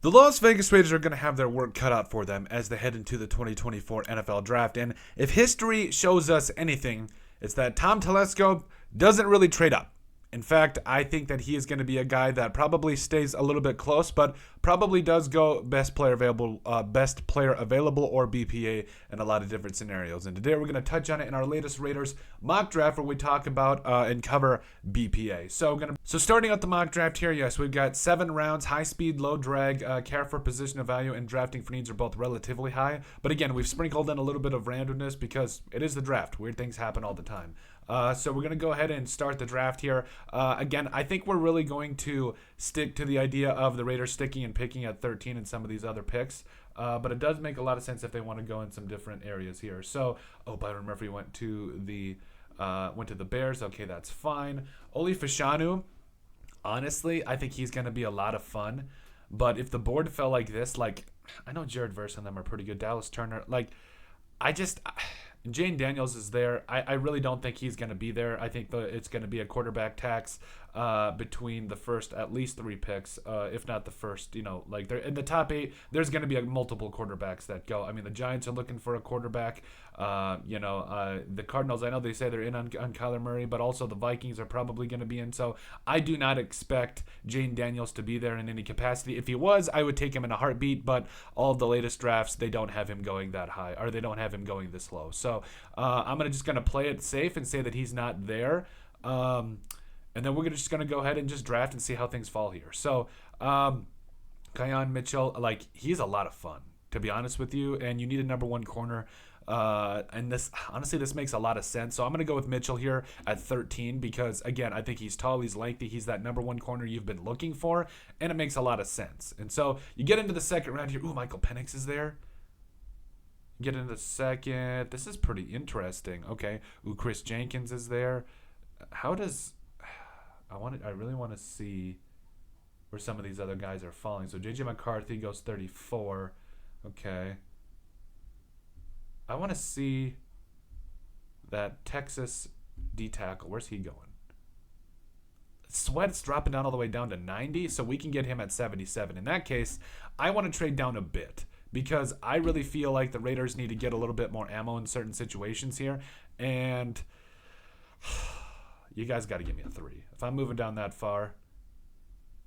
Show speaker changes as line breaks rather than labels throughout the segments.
The Las Vegas Raiders are going to have their work cut out for them as they head into the 2024 NFL Draft. And if history shows us anything, it's that Tom Telesco doesn't really trade up. In fact, I think that he is going to be a guy that probably stays a little bit close, but probably does go best player available, or BPA in a lot of different scenarios. And today we're going to touch on it in our latest Raiders mock draft, where we talk about and cover BPA. So starting out the mock draft here, yes, we've got 7 rounds, high speed, low drag, care for position of value, and drafting for needs are both relatively high. But again, we've sprinkled in a little bit of randomness because it is the draft. Weird things happen all the time. So we're going to go ahead and start the draft here. Again, I think we're really going to stick to the idea of the Raiders sticking and picking at 13 and some of these other picks. But it does make a lot of sense if they want to go in some different areas here. So, Byron Murphy went to the Bears. Okay, that's fine. Oli Fashanu, honestly, I think he's going to be a lot of fun. But if the board fell like this, like, I know Jared Verse and them are pretty good. Dallas Turner, like, Jane Daniels is there. I really don't think he's going to be there. I think it's going to be a quarterback tax between the first at least 3 picks, if not the first. Like they're in the top 8. There's going to be multiple quarterbacks that go. I mean, the Giants are looking for a quarterback. The Cardinals, I know they say they're in on Kyler Murray, but also the Vikings are probably going to be in. So I do not expect Jane Daniels to be there in any capacity. If he was, I would take him in a heartbeat. But all of the latest drafts, they don't have him going that high, or they don't have him going this low. So I'm just going to play it safe and say that he's not there. And then we're just going to go ahead and just draft and see how things fall here. So Keyon Mitchell, like, he's a lot of fun, to be honest with you. And you need a number 1 corner. And this makes a lot of sense. So I'm going to go with Mitchell here at 13 because, again, I think he's tall, he's lengthy, he's that number 1 corner you've been looking for, and it makes a lot of sense. And so you get into the second round here. Ooh, Michael Penix is there. Get into the second. This is pretty interesting. Okay. Ooh, Chris Jenkins is there. I really want to see where some of these other guys are falling. So JJ McCarthy goes 34. Okay. I want to see that Texas D tackle. Where's he going? Sweat's dropping down all the way down to 90, so we can get him at 77. In that case, I want to trade down a bit because I really feel like the Raiders need to get a little bit more ammo in certain situations here. And you guys got to give me a 3. If I'm moving down that far,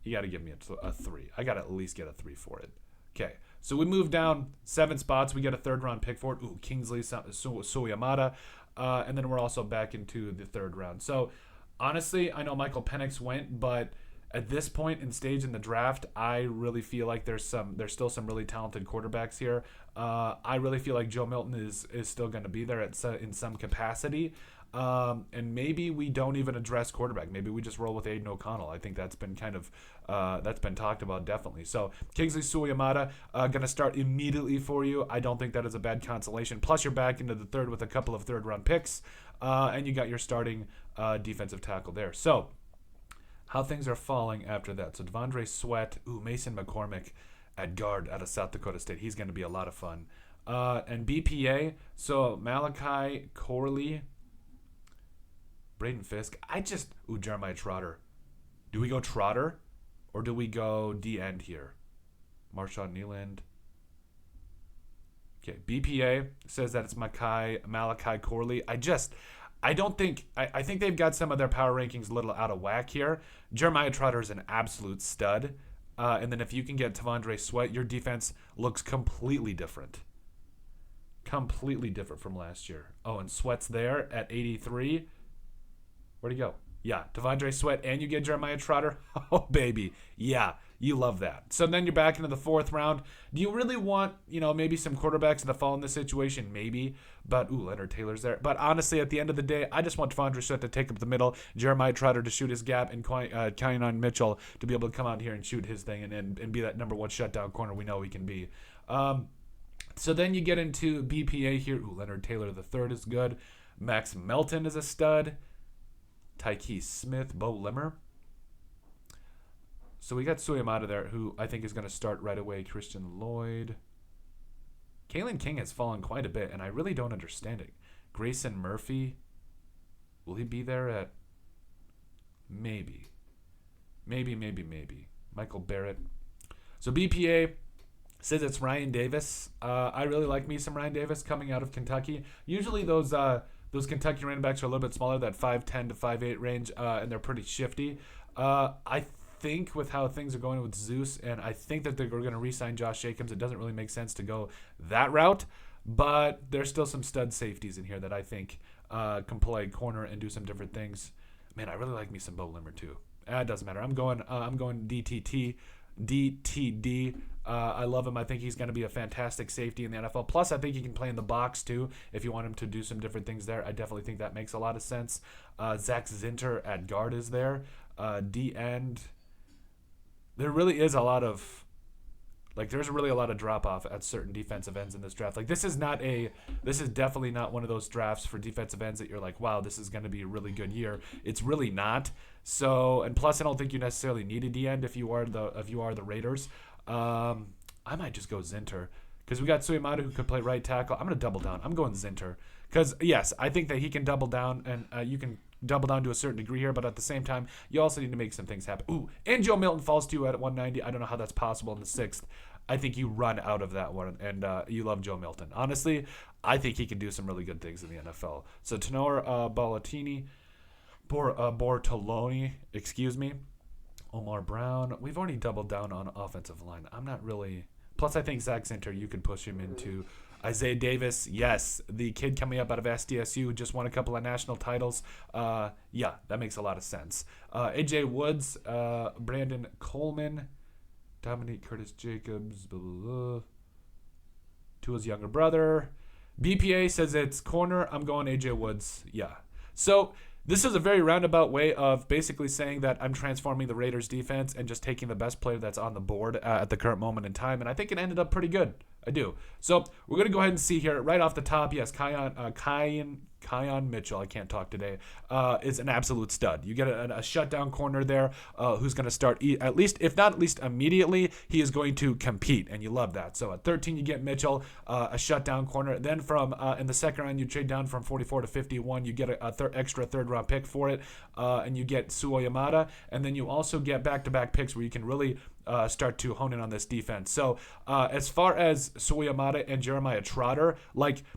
you got to give me a 3. I got to at least get a 3 for it. Okay, so we move down 7 spots. We get a 3rd round pick for it. Ooh, Kingsley Suyamada. And then we're also back into the 3rd round. So honestly, I know Michael Penix went, but at this point in stage in the draft, I really feel like there's still some really talented quarterbacks here. I really feel like Joe Milton is still going to be there in some capacity. And maybe we don't even address quarterback. Maybe we just roll with Aiden O'Connell. I think that's been that's been talked about definitely. So Kingsley Suyamada going to start immediately for you. I don't think that is a bad consolation. Plus you're back into the 3rd with a couple of 3rd round picks, and you got your starting defensive tackle there. So how things are falling after that. So Devondre Sweat, Mason McCormick at guard out of South Dakota State. He's going to be a lot of fun. And BPA, so Malachi Corley, Braden Fisk. Jeremiah Trotter. Do we go Trotter or do we go D-end here? Marshawn Nealand. Okay, BPA says that it's Malachi Corley. I think they've got some of their power rankings a little out of whack here. Jeremiah Trotter is an absolute stud. And then if you can get Devondre Sweat, your defense looks completely different. Completely different from last year. Oh, and Sweat's there at 83. Where'd he go? Yeah, Devondre Sweat, and you get Jeremiah Trotter. Oh, baby. Yeah, you love that. So then you're back into the 4th round. Do you really want, maybe some quarterbacks that fall in this situation? Maybe. But, Leonard Taylor's there. But honestly, at the end of the day, I just want Devondre Sweat to take up the middle, Jeremiah Trotter to shoot his gap, and Keyon Mitchell to be able to come out here and shoot his thing and be that number 1 shutdown corner we know he can be. So then you get into BPA here. Leonard Taylor the 3rd is good. Max Melton is a stud. Tyke Smith, Bo Limmer. So we got Suyamada there, who I think is going to start right away. Christian Lloyd. Kalen King has fallen quite a bit, and I really don't understand it. Grayson Murphy. Will he be there at maybe? Maybe. Michael Barrett. So BPA says it's Ryan Davis. I really like me some Ryan Davis coming out of Kentucky. Usually those Kentucky running backs are a little bit smaller, that 5'10" to 5'8" range, and they're pretty shifty. I think with how things are going with Zeus, and I think that they're going to re-sign Josh Jacobs, it doesn't really make sense to go that route. But there's still some stud safeties in here that I think can play corner and do some different things. Man, I really like me some Bo Limmer too. It doesn't matter. I'm going DTT. DTD. I love him. I think he's going to be a fantastic safety in the NFL. Plus, I think he can play in the box too if you want him to do some different things there. I definitely think that makes a lot of sense. Zach Zinter at guard is there. D end. There really is a lot of there's really a lot of drop off at certain defensive ends in this draft. This is definitely not one of those drafts for defensive ends that you're like, wow, this is going to be a really good year. It's really not. So, and plus, I don't think you necessarily need a D end if you are the Raiders. I might just go Zinter because we got Suyamata who could play right tackle. I'm going to double down. I'm going Zinter because yes, I think that he can double down, and you can double down to a certain degree here, but at the same time, you also need to make some things happen. Ooh, and Joe Milton falls to you at 190. I don't know how that's possible in the 6th. I think you run out of that one, and you love Joe Milton. Honestly, I think he can do some really good things in the NFL. So Tenor Bortoloni, Omar Brown. We've already doubled down on offensive line. I'm not really. Plus, I think Zach Zinter, you could push him into Isaiah Davis. Yes, the kid coming up out of SDSU just won a couple of national titles. Yeah, that makes a lot of sense. AJ Woods, Brandon Coleman, Dominique Curtis Jacobs, blah, blah, blah. Tua's younger brother. BPA says it's corner. I'm going AJ Woods. Yeah. So this is a very roundabout way of basically saying that I'm transforming the Raiders defense and just taking the best player that's on the board at the current moment in time. And I think it ended up pretty good. I do. So we're going to go ahead and see here right off the top. Yes, Kion Mitchell, I can't talk today, is an absolute stud. You get a shutdown corner there who's going to start at least immediately, he is going to compete, and you love that. So at 13, you get Mitchell, a shutdown corner. Then from in the second round, you trade down from 44 to 51. You get a extra third-round pick for it, and you get Suo Yamada. And then you also get back-to-back picks where you can really start to hone in on this defense. So as far as Suo and Jeremiah Trotter,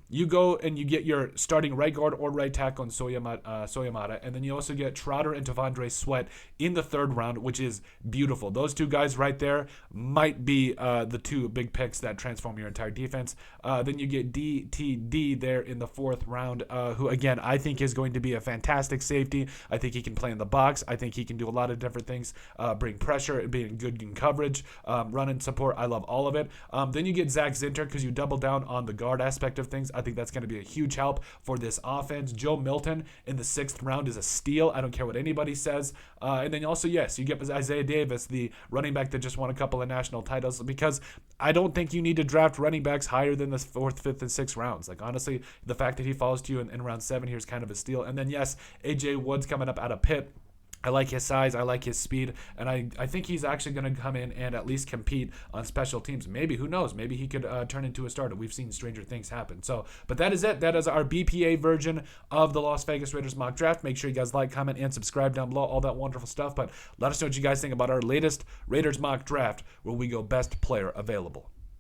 you go and you get your starting right guard or right tackle in Soyamata, and then you also get Trotter and Tavondre Sweat in the 3rd round, which is beautiful. Those two guys right there might be the two big picks that transform your entire defense. Then you get DTD there in the 4th round, who again I think is going to be a fantastic safety. I think he can play in the box. I think he can do a lot of different things, bring pressure, being good in coverage, run and support. I love all of it. Then you get Zach Zinter because you double down on the guard aspect of things. I think that's going to be a huge help for this offense. Joe Milton in the 6th round is a steal. I don't care what anybody says. And then also, yes, you get Isaiah Davis, the running back that just won a couple of national titles, because I don't think you need to draft running backs higher than the 4th, 5th, and 6th rounds. Honestly, the fact that he falls to you in round 7 here is kind of a steal. And then, yes, AJ Woods coming up out of Pitt. I like his size, I like his speed, and I think he's actually going to come in and at least compete on special teams. Maybe, who knows? Maybe he could turn into a starter. We've seen stranger things happen. So, but that is it. That is our BPA version of the Las Vegas Raiders mock draft. Make sure you guys like, comment, and subscribe down below, all that wonderful stuff. But let us know what you guys think about our latest Raiders mock draft where we go best player available.